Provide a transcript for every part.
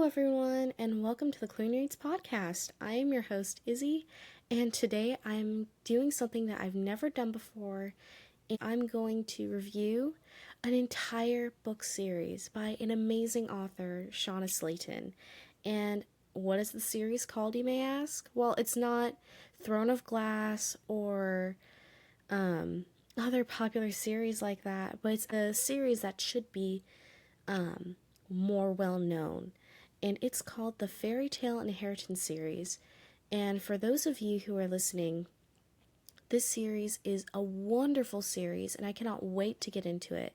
Hello, everyone, and welcome to the Clean Reads podcast. I am your host, Izzy, and today I'm doing something that I've never done before. And I'm going to review an entire book series by an amazing author, Shauna Slayton. And what is the series called, you may ask? Well, it's not Throne of Glass or other popular series like that, but it's a series that should be more well known, and it's called the Fairy Tale Inheritance series. And for those of you who are listening, this series is a wonderful series, and I cannot wait to get into it.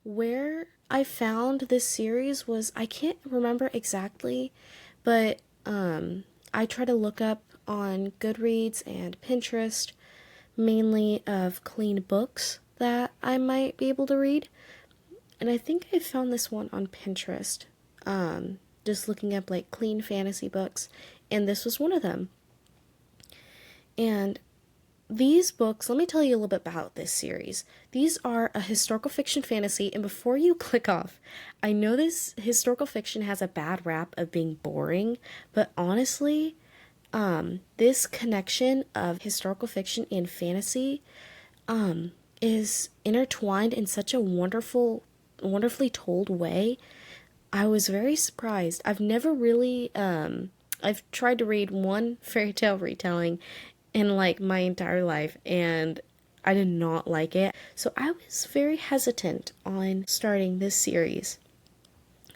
Where I found this series was, I can't remember exactly, but I try to look up on Goodreads and Pinterest, mainly of clean books that I might be able to read. And I think I found this one on Pinterest, just looking up like clean fantasy books, and this was one of them. And these books, let me tell you a little bit about this series. These are a historical fiction fantasy, and before you click off, I know this historical fiction has a bad rap of being boring, but honestly, this connection of historical fiction and fantasy is intertwined in such a wonderfully told way. I was very surprised. I've never really I've tried to read one fairy tale retelling in like my entire life, and I did not like it. So I was very hesitant on starting this series,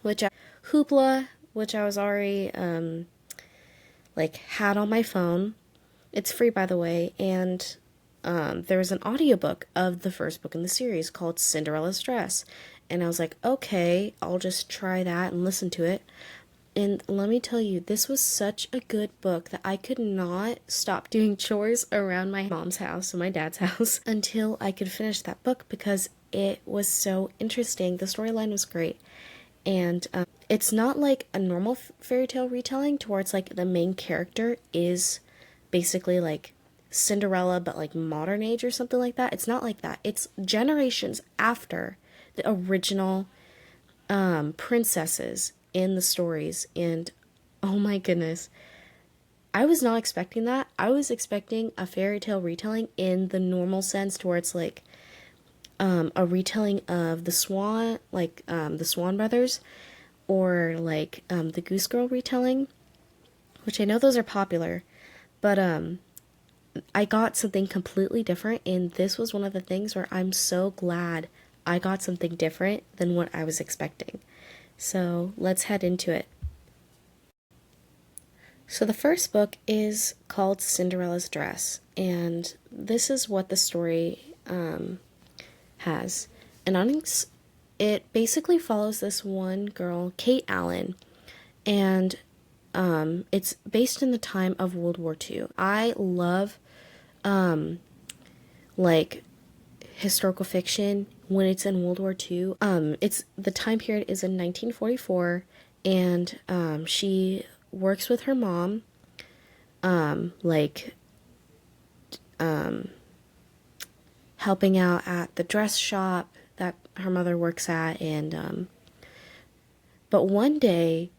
Hoopla, which I was already had on my phone. It's free, by the way, and there was an audiobook of the first book in the series called Cinderella's Dress. And I was like, okay, I'll just try that and listen to it. And let me tell you, this was such a good book that I could not stop doing chores around my mom's house and my dad's house until I could finish that book because it was so interesting. The storyline was great. And it's not like a normal fairy tale retelling towards like the main character is basically like Cinderella, but like modern age or something like that. It's not like that. It's generations after the original princesses in the stories. And oh my goodness, I was not expecting that. I was expecting a fairy tale retelling in the normal sense towards like a retelling of the Swan, like the Swan Brothers, or like the Goose Girl retelling, which I know those are popular, but I got something completely different, and this was one of the things where I'm so glad I got something different than what I was expecting. So let's head into it. So the first book is called Cinderella's Dress, and this is what the story has. And it basically follows this one girl, Kate Allen, and it's based in the time of World War II. I love like historical fiction when it's in World War II. It's the time period is in 1944, and she works with her mom, helping out at the dress shop that her mother works at, and but one day,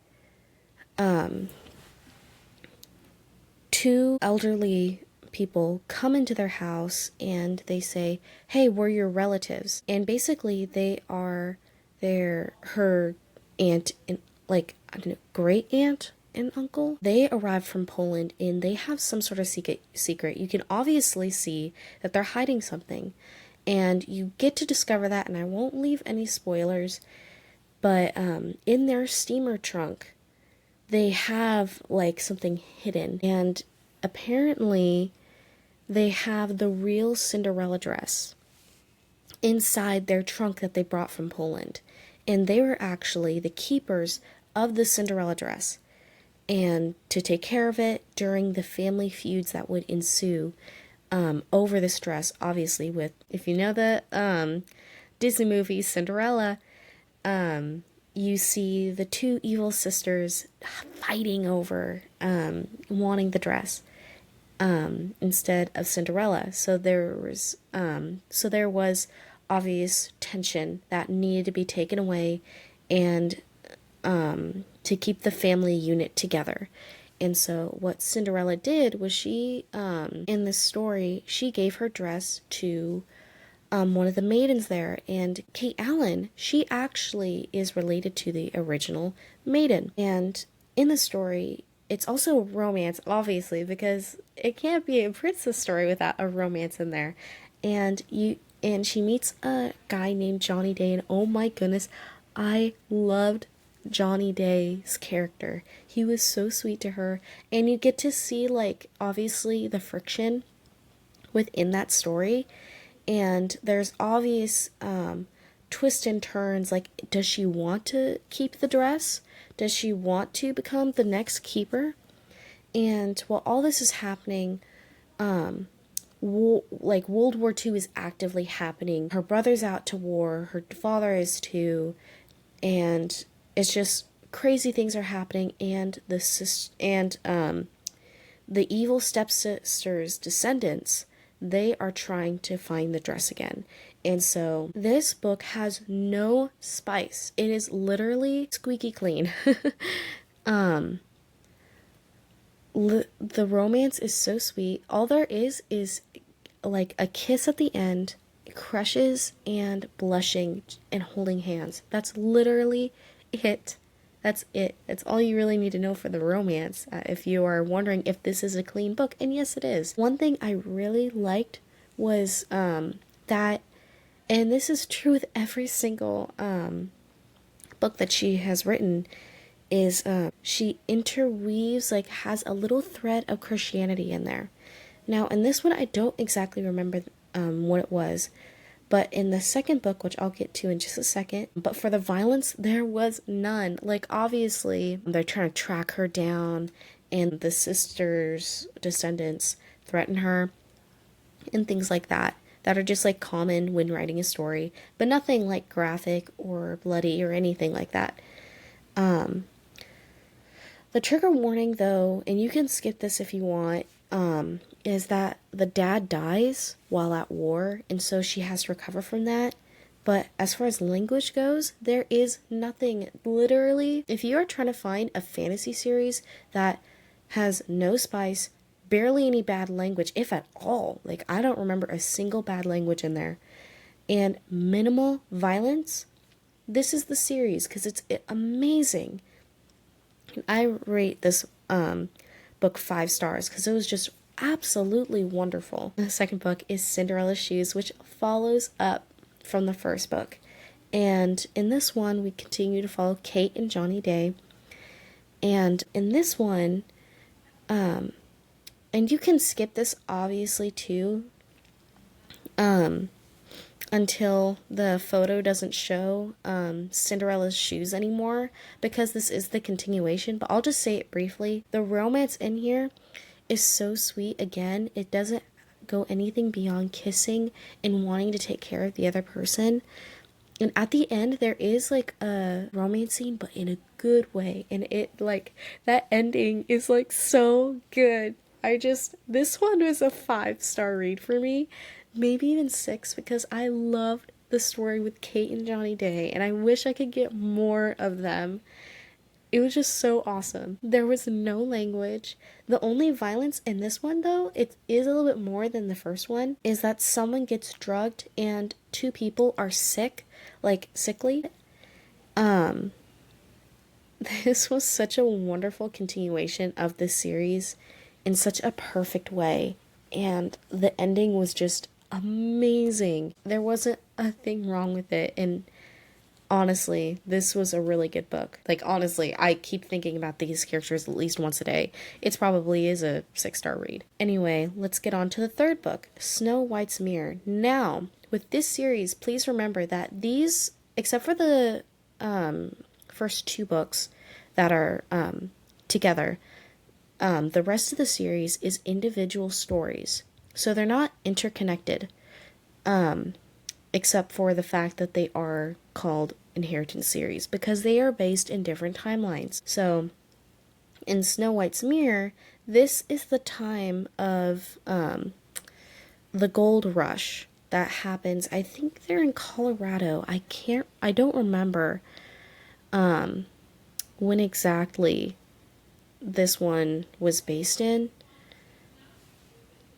two elderly people come into their house and they say, "Hey, we're your relatives." And basically her aunt and like, I don't know, great aunt and uncle. They arrived from Poland and they have some sort of secret. You can obviously see that they're hiding something. And you get to discover that, and I won't leave any spoilers, but in their steamer trunk they have like something hidden, and apparently they have the real Cinderella dress inside their trunk that they brought from Poland. And they were actually the keepers of the Cinderella dress, and to take care of it during the family feuds that would ensue over this dress. Obviously, with, if you know the Disney movie Cinderella, you see the two evil sisters fighting over wanting the dress instead of Cinderella. So there was obvious tension that needed to be taken away, and to keep the family unit together. And so what Cinderella did was she, in this story, she gave her dress to one of the maidens there. And Kate Allen, she actually is related to the original maiden. And in the story, it's also romance, obviously, because it can't be a princess story without a romance in there. And she meets a guy named Johnny Day, and oh my goodness, I loved Johnny Day's character. He was so sweet to her, and you get to see, like, obviously the friction within that story, and there's obvious twists and turns. Like, does she want to keep the dress? Does she want to become the next keeper? And while all this is happening, like World War II is actively happening. Her brother's out to war, her father is too, and it's just crazy things are happening. And the evil stepsister's descendants, they are trying to find the dress again. And so this book has no spice. It is literally squeaky clean. The romance is so sweet. All there is like a kiss at the end, crushes and blushing and holding hands. That's literally it. That's it. That's all you really need to know for the romance. If you are wondering if this is a clean book, and yes, it is. One thing I really liked was that, and this is true with every single book that she has written, is she interweaves, like, has a little thread of Christianity in there. Now, in this one, I don't exactly remember what it was, but in the second book, which I'll get to in just a second, but for the violence, there was none. Like, obviously, they're trying to track her down, and the sister's descendants threaten her, and things like that are just, like, common when writing a story, but nothing, like, graphic or bloody or anything like that. The trigger warning, though, and you can skip this if you want, is that the dad dies while at war, and so she has to recover from that. But as far as language goes, there is nothing. Literally, if you are trying to find a fantasy series that has no spice, barely any bad language, if at all, like, I don't remember a single bad language in there, and minimal violence, this is the series, because it's amazing. I rate this book 5 stars because it was just absolutely wonderful. The second book is Cinderella's Shoes, which follows up from the first book. And in this one, we continue to follow Kate and Johnny Day. And in this one, and you can skip this obviously too, until the photo doesn't show Cinderella's shoes anymore, because this is the continuation, but I'll just say it briefly. The romance in here is so sweet. Again, it doesn't go anything beyond kissing and wanting to take care of the other person. And at the end, there is, like, a romance scene, but in a good way. And it, like, that ending is, like, so good. This one was a 5-star read for me. Maybe even 6, because I loved the story with Kate and Johnny Day, and I wish I could get more of them. It was just so awesome. There was no language. The only violence in this one, though, it is a little bit more than the first one, is that someone gets drugged and 2 people are sick, like sickly. This was such a wonderful continuation of this series in such a perfect way, and the ending was just amazing. There wasn't a thing wrong with it, and honestly, this was a really good book. Like, honestly, I keep thinking about these characters at least once a day. It probably is a 6-star read. Anyway, let's get on to the third book, Snow White's Mirror. Now, with this series, please remember that these, except for the first 2 books that are together, the rest of the series is individual stories. So they're not interconnected, except for the fact that they are called Inheritance series, because they are based in different timelines. So in Snow White's Mirror, this is the time of the gold rush that happens. I think they're in Colorado. I don't remember when exactly this one was based in,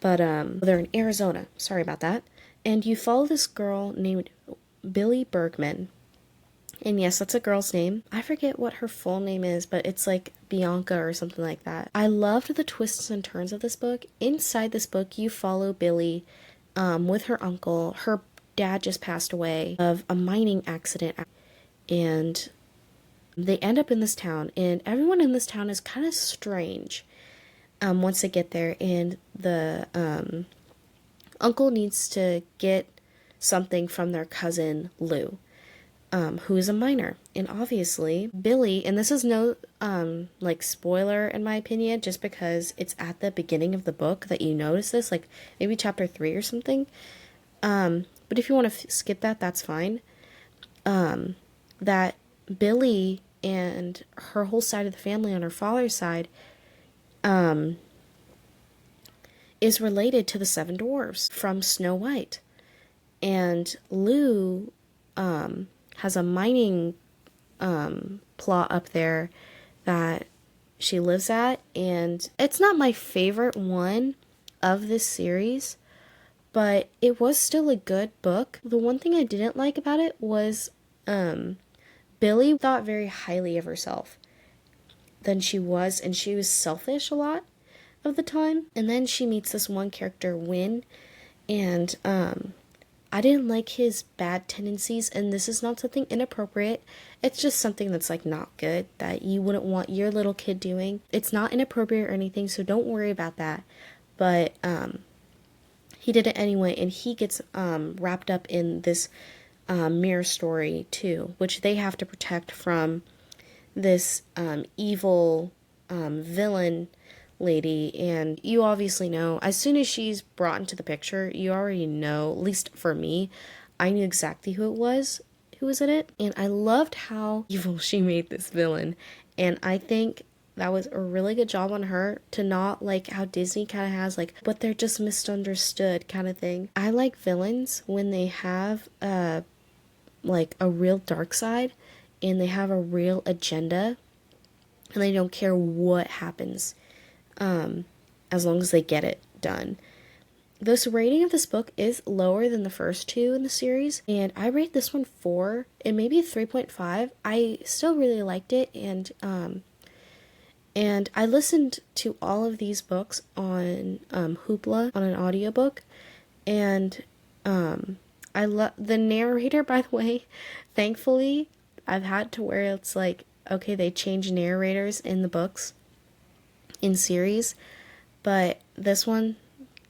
but they're in Arizona. Sorry about that. And you follow this girl named Billy Bergman. And yes, that's a girl's name. I forget what her full name is, but it's like Bianca or something like that. I loved the twists and turns of this book. Inside this book, you follow Billy with her uncle. Her dad just passed away of a mining accident, and they end up in this town, and everyone in this town is kind of strange once they get there, and the uncle needs to get something from their cousin Lou, who is a miner. And obviously, Billy, and this is no like spoiler in my opinion, just because it's at the beginning of the book that you notice this, like maybe chapter 3 or something. But if you want to skip that, that's fine. That Billy and her whole side of the family on her father's side is related to the seven dwarves from Snow White. And Lou has a mining plot up there that she lives at, and it's not my favorite one of this series, but it was still a good book. The one thing I didn't like about it was Billy thought very highly of herself than she was, and she was selfish a lot of the time. And then she meets this one character, Win, and I didn't like his bad tendencies, and this is not something inappropriate. It's just something that's like not good that you wouldn't want your little kid doing. It's not inappropriate or anything, so don't worry about that. But he did it anyway, and he gets wrapped up in this mirror story too, which they have to protect from this evil villain lady. And you obviously know, as soon as she's brought into the picture, you already know, at least for me, I knew exactly who was in it. And I loved how evil she made this villain, and I think that was a really good job on her to not like how Disney kind of has like, but they're just misunderstood kind of thing. I like villains when they have like a real dark side, and they have a real agenda, and they don't care what happens, as long as they get it done. This rating of this book is lower than the first two in the series, and I rate this one 4 and maybe a 3.5. I still really liked it, and I listened to all of these books on Hoopla on an audiobook, and I love the narrator, by the way. Thankfully, I've had to where it's like, okay, they change narrators in the books in series, but this one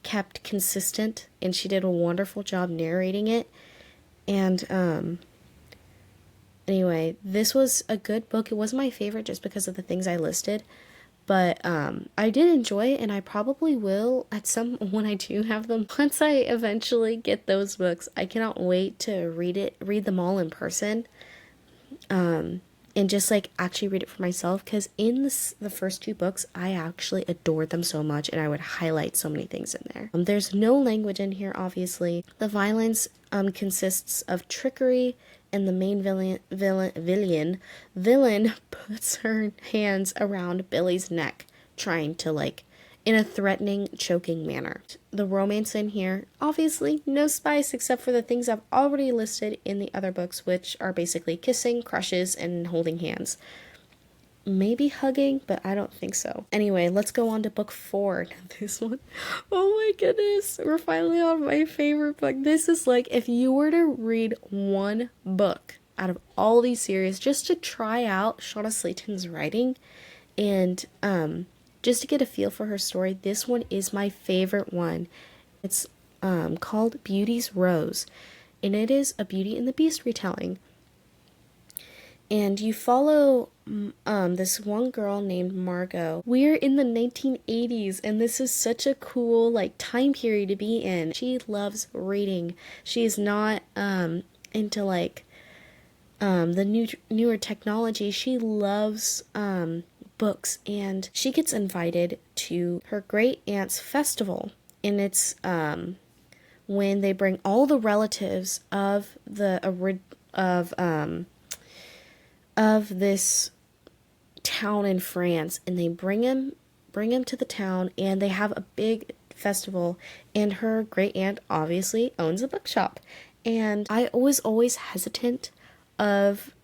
kept consistent, and she did a wonderful job narrating it. And anyway, this was a good book. It wasn't my favorite just because of the things I listed, but I did enjoy it, and I probably will at some when I do have them. Once I eventually get those books, I cannot wait to read them all in person, and just like actually read it for myself, because in the first two books I actually adored them so much, and I would highlight so many things in there. There's no language in here, obviously. The violence consists of trickery, and the main villain puts her hands around Billy's neck, trying to like, in a threatening, choking manner. The romance in here, obviously no spice except for the things I've already listed in the other books, which are basically kissing, crushes, and holding hands. Maybe hugging, but I don't think so. Anyway, let's go on to book 4. This one, oh my goodness, we're finally on my favorite book. This is like, if you were to read one book out of all these series just to try out Shauna Slayton's writing, and just to get a feel for her story, this one is my favorite one. It's called Beauty's Rose, and it is a Beauty and the Beast retelling. And you follow this one girl named Margot. We're in the 1980s, and this is such a cool like time period to be in. She loves reading. She's not into like the newer technology. She loves books, and she gets invited to her great aunt's festival, and it's when they bring all the relatives of this town in France, and they bring him to the town, and they have a big festival, and her great aunt obviously owns a bookshop. And I was always hesitant of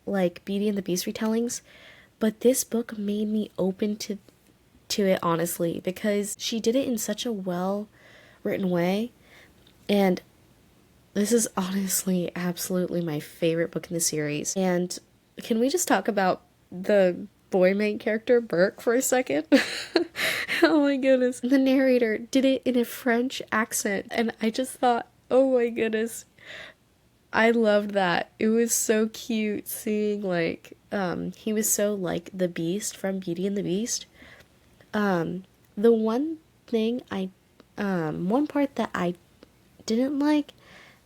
like Beauty and the Beast retellings, but this book made me open to it, honestly, because she did it in such a well written way. And this is honestly absolutely my favorite book in the series. And can we just talk about the boy main character, Burke, for a second? Oh my goodness. The narrator did it in a French accent, and I just thought, oh my goodness, I loved that. It was so cute seeing, like, he was so like the Beast from Beauty and the Beast. The one thing one part that I didn't like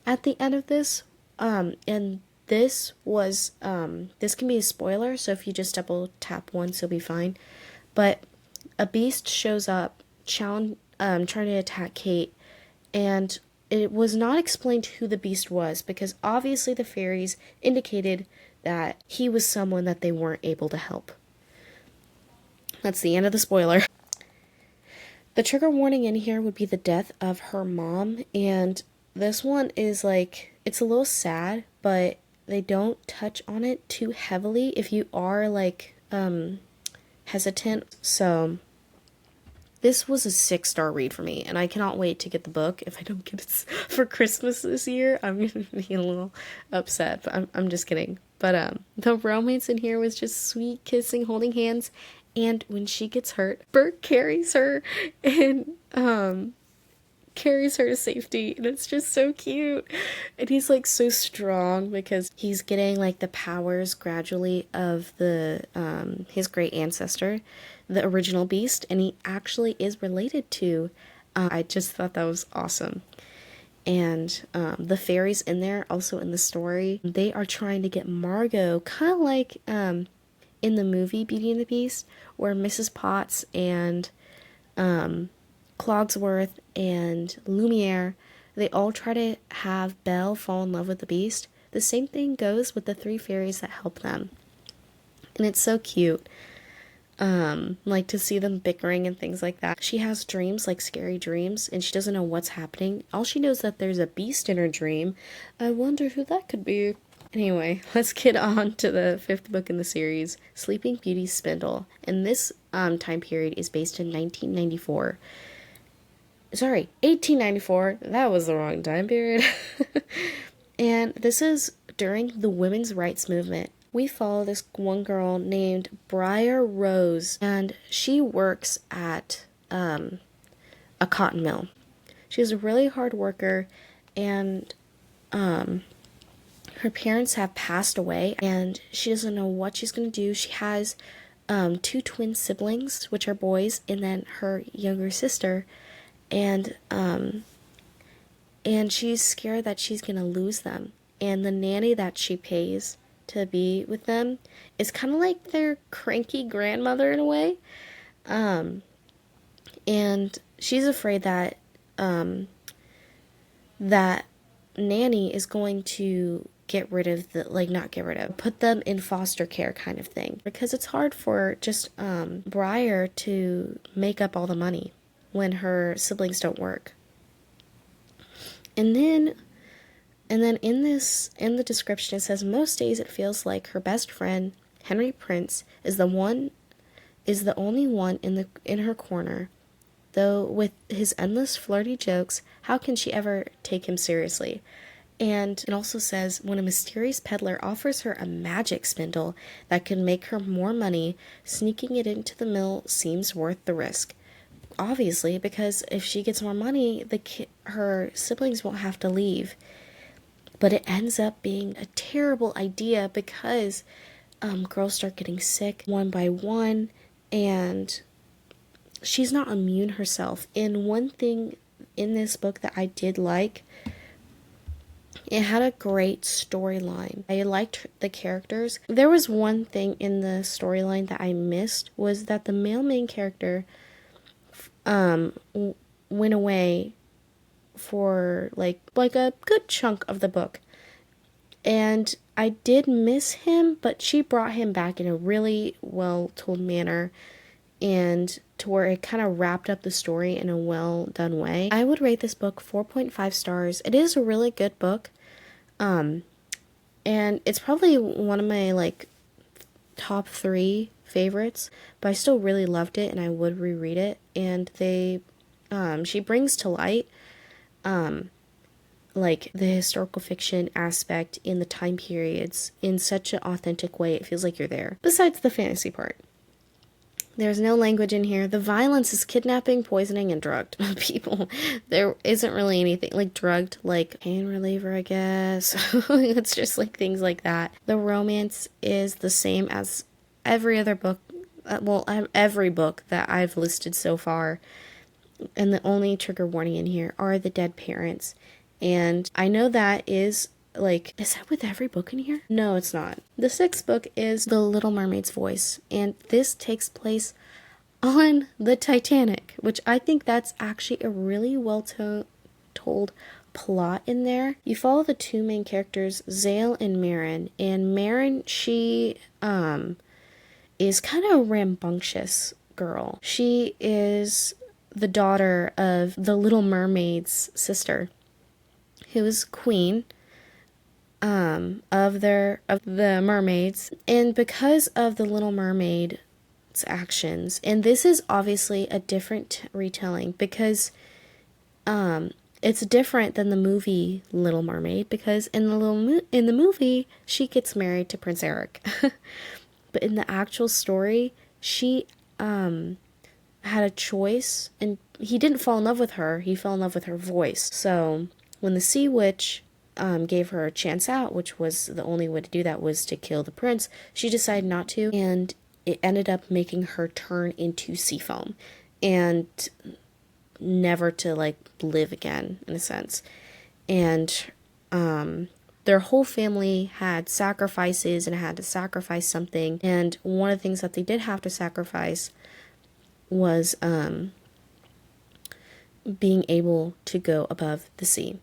at the end of this, and this can be a spoiler, so if you just double tap once, you'll be fine. But a beast shows up, trying to attack Kate, and it was not explained who the beast was, because obviously the fairies indicated that he was someone that they weren't able to help. That's the end of the spoiler. The trigger warning in here would be the death of her mom, and this one is like, it's a little sad, but they don't touch on it too heavily if you are like hesitant. So this was a 6-star read for me, and I cannot wait to get the book. If I don't get it for Christmas this year, I'm gonna be a little upset, but I'm just kidding. But the romance in here was just sweet kissing, holding hands, and when she gets hurt, Bert carries her and carries her to safety, and it's just so cute. And he's like so strong because he's getting like the powers gradually of the his great ancestor, the original beast, and he actually is related to I just thought that was awesome. And the fairies in there, also in the story, they are trying to get Margot, kind of like in the movie Beauty and the Beast, where Mrs. Potts and Clogsworth and Lumiere, they all try to have Belle fall in love with the Beast. The same thing goes with the 3 fairies that help them. And it's so cute. Like to see them bickering and things like that. She has dreams, like scary dreams, and she doesn't know what's happening. All she knows that there's a beast in her dream. I wonder who that could be. Anyway, let's get on to the 5th book in the series, Sleeping Beauty's Spindle. And this time period is based in 1994. Sorry, 1894. That was the wrong time period. And this is during the women's rights movement. We follow this one girl named Briar Rose, and she works at a cotton mill. She's a really hard worker, and her parents have passed away, and she doesn't know what she's going to do. She has 2 twin siblings, which are boys, and then her younger sister, and she's scared that she's going to lose them. And the nanny that she pays to be with them is kind of like their cranky grandmother in a way. And she's afraid that that nanny is going to put them in foster care kind of thing, because it's hard for just Briar to make up all the money when her siblings don't work. And then in the description it says, most days it feels like her best friend, Henry Prince, is the only one in her corner. Though with his endless flirty jokes, how can she ever take him seriously? And it also says, when a mysterious peddler offers her a magic spindle that can make her more money, sneaking it into the mill seems worth the risk. Obviously, because if she gets more money, her siblings won't have to leave. But it ends up being a terrible idea because girls start getting sick one by one, and she's not immune herself. And one thing in this book that I did like, it had a great storyline. I liked the characters. There was one thing in the storyline that I missed, was that the male main character went away for like a good chunk of the book. And I did miss him, but she brought him back in a really well told manner, and to where it kind of wrapped up the story in a well done way. I would rate this book 4.5 stars. It is a really good book. And it's probably one of my like top 3 favorites, but I still really loved it and I would reread it. And she brings to light like the historical fiction aspect in the time periods in such an authentic way. It feels like you're there. Besides the fantasy part. There's no language in here. The violence is kidnapping, poisoning, and drugged people. There isn't really anything like drugged, like pain reliever, I guess. It's just like things like that. The romance is the same as every other book. Every book that I've listed so far. And the only trigger warning in here are the dead parents. And I know that is like, is that with every book in here? No, it's not. The 6th book is The Little Mermaid's Voice, and this takes place on the Titanic, which I think that's actually a really well told plot in there. You follow the 2 main characters, Zale and Marin, and Marin, she is kind of a rambunctious girl. She is the daughter of the Little Mermaid's sister, who is queen of the mermaids. And because of the Little Mermaid's actions, and this is obviously a different retelling because it's different than the movie Little Mermaid, because in the movie she gets married to Prince Eric. But in the actual story, she had a choice, and he didn't fall in love with her, he fell in love with her voice. So when the Sea Witch gave her a chance out, which was the only way to do that was to kill the prince, she decided not to, and it ended up making her turn into sea foam and never to like live again, in a sense. And their whole family had sacrifices and had to sacrifice something, and one of the things that they did have to sacrifice was being able to go above the sea,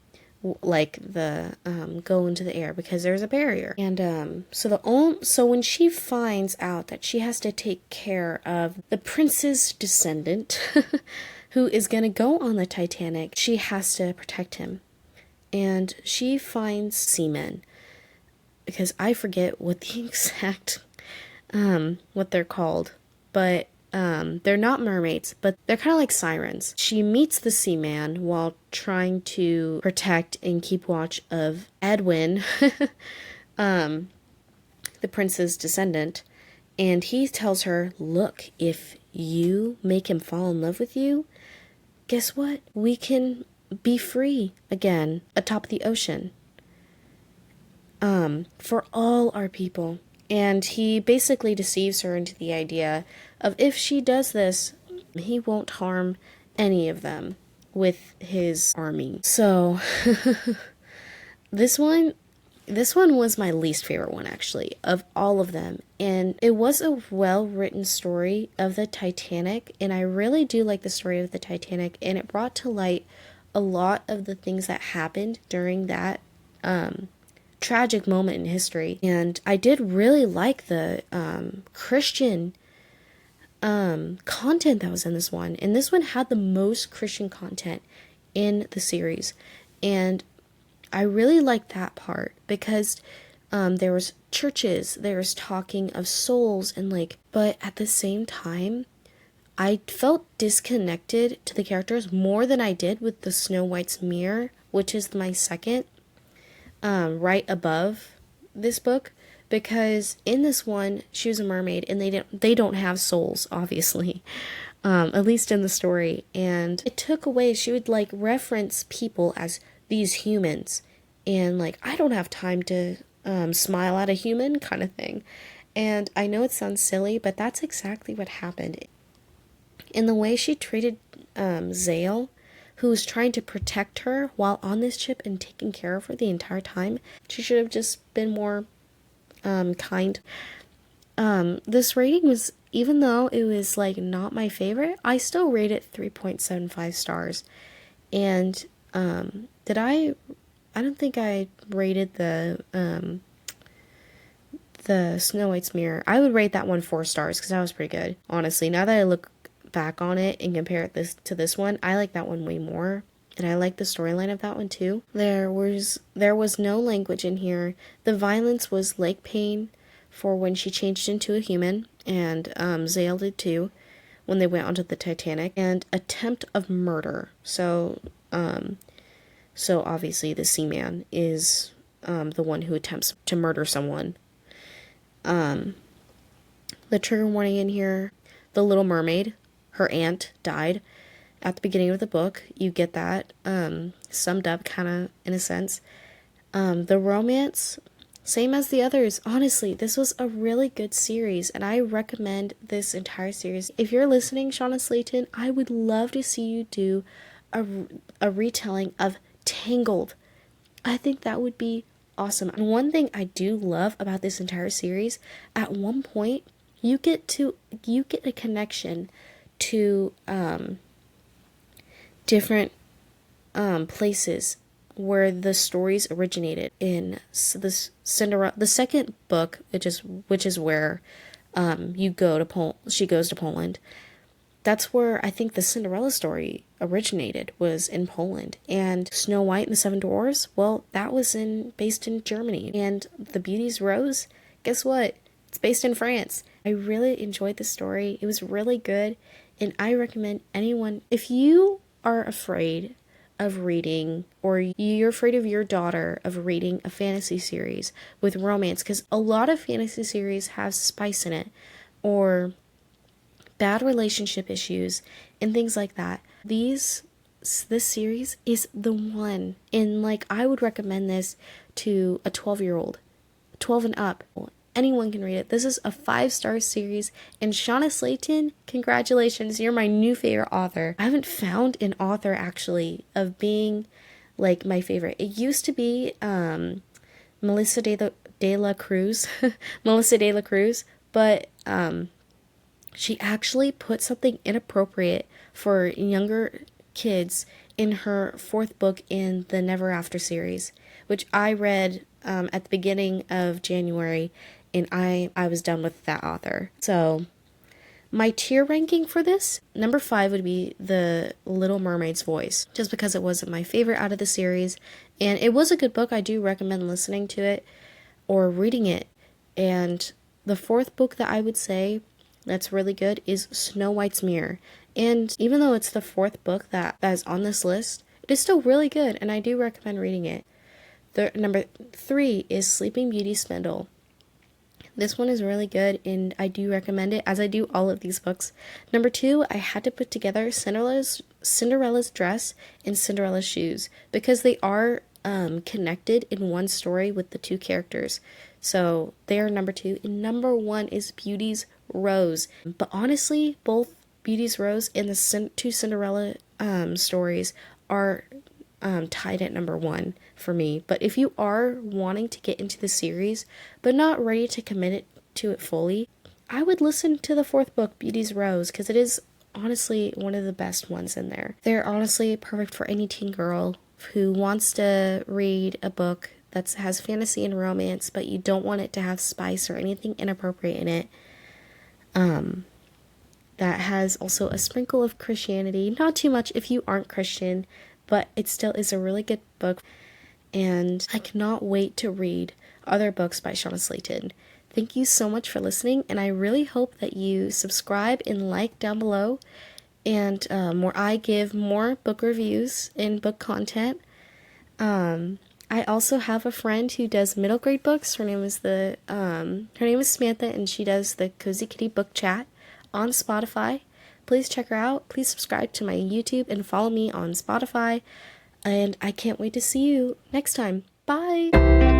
like the go into the air, because there's a barrier. And so when she finds out that she has to take care of the prince's descendant who is going to go on the Titanic, she has to protect him. And she finds seamen, because I forget what the exact what they're called, but they're not mermaids, but they're kind of like sirens. She meets the seaman while trying to protect and keep watch of Edwin, the prince's descendant, and he tells her, look, if you make him fall in love with you, guess what? We can be free again atop the ocean for all our people. And he basically deceives her into the idea of if she does this, he won't harm any of them with his army. So this one was my least favorite one, actually, of all of them. And it was a well-written story of the Titanic, and I really do like the story of the Titanic, and it brought to light a lot of the things that happened during that tragic moment in history. And I did really like the Christian content that was in this one, and this one had the most Christian content in the series, and I really liked that part because there was churches, there was talking of souls, and like, but at the same time I felt disconnected to the characters more than I did with the Snow White's Mirror, which is my second right above this book, because in this one she was a mermaid and they don't have souls, obviously, at least in the story, and it took away, she would like reference people as these humans, and like, I don't have time to smile at a human kind of thing. And I know it sounds silly, but that's exactly what happened. In the way she treated Zale, who was trying to protect her while on this ship and taking care of her the entire time, she should have just been more kind. This rating was, even though it was like not my favorite, I still rate it 3.75 stars. And I don't think I rated the the Snow White's Mirror, I would rate that one 4 stars because that was pretty good. Honestly, now that I look back on it and compare this to this one, I like that one way more. And I like the storyline of that one too. There was no language in here. The violence was leg pain for when she changed into a human, and Zale did too when they went onto the Titanic, and attempt of murder. So obviously the Seaman is the one who attempts to murder someone. The trigger warning in here: the Little Mermaid, her aunt died at the beginning of the book. You get that summed up kind of in a sense. The romance, same as the others. Honestly, this was a really good series, and I recommend this entire series. If you're listening, Shauna Slayton, I would love to see you do a retelling of Tangled. I think that would be awesome. And one thing I do love about this entire series, at one point you get a connection to different places where the stories originated. In this Cinderella, the second book, which is where she goes to Poland. That's where I think the Cinderella story originated, was in Poland. And Snow White and the Seven Dwarfs, well, that was based in Germany. And The Beauty's Rose, guess what? It's based in France. I really enjoyed the story. It was really good, and I recommend anyone, if you are afraid of reading, or you're afraid of your daughter of reading a fantasy series with romance, because a lot of fantasy series have spice in it, or bad relationship issues and things like that, this series is the one. And like, I would recommend this to a 12-year-old, 12 and up. Anyone can read it. This is a 5-star series, and Shauna Slayton, congratulations, you're my new favorite author. I haven't found an author actually of being like my favorite. It used to be Melissa de la Cruz, Melissa de la Cruz, but she actually put something inappropriate for younger kids in her 4th book in the Never After series, which I read at the beginning of January, and I was done with that author. So my tier ranking for this, number 5 would be The Little Mermaid's Voice, just because it wasn't my favorite out of the series, and it was a good book. I do recommend listening to it or reading it. And the 4th book that I would say that's really good is Snow White's Mirror. And even though it's the 4th book that is on this list, it is still really good, and I do recommend reading it. Number 3 is Sleeping Beauty Spindle. This one is really good, and I do recommend it, as I do all of these books. Number 2, I had to put together Cinderella's Dress and Cinderella's Shoes, because they are connected in one story with the 2 characters. So they are number 2. And number 1 is Beauty's Rose. But honestly, both Beauty's Rose and the 2 Cinderella stories are tied at number 1 for me. But if you are wanting to get into the series but not ready to commit to it fully, I would listen to the 4th book, Beauty's Rose, because it is honestly one of the best ones in there. They're honestly perfect for any teen girl who wants to read a book that has fantasy and romance, but you don't want it to have spice or anything inappropriate in it. That has also a sprinkle of Christianity. Not too much if you aren't Christian, but it still is a really good book. And I cannot wait to read other books by Shauna Slayton. Thank you so much for listening, and I really hope that you subscribe and like down below, and where I give more book reviews and book content. I also have a friend who does middle grade books. Her name is Samantha, and she does the Cozy Kitty Book Chat on Spotify. Please check her out. Please subscribe to my YouTube and follow me on Spotify. And I can't wait to see you next time. Bye!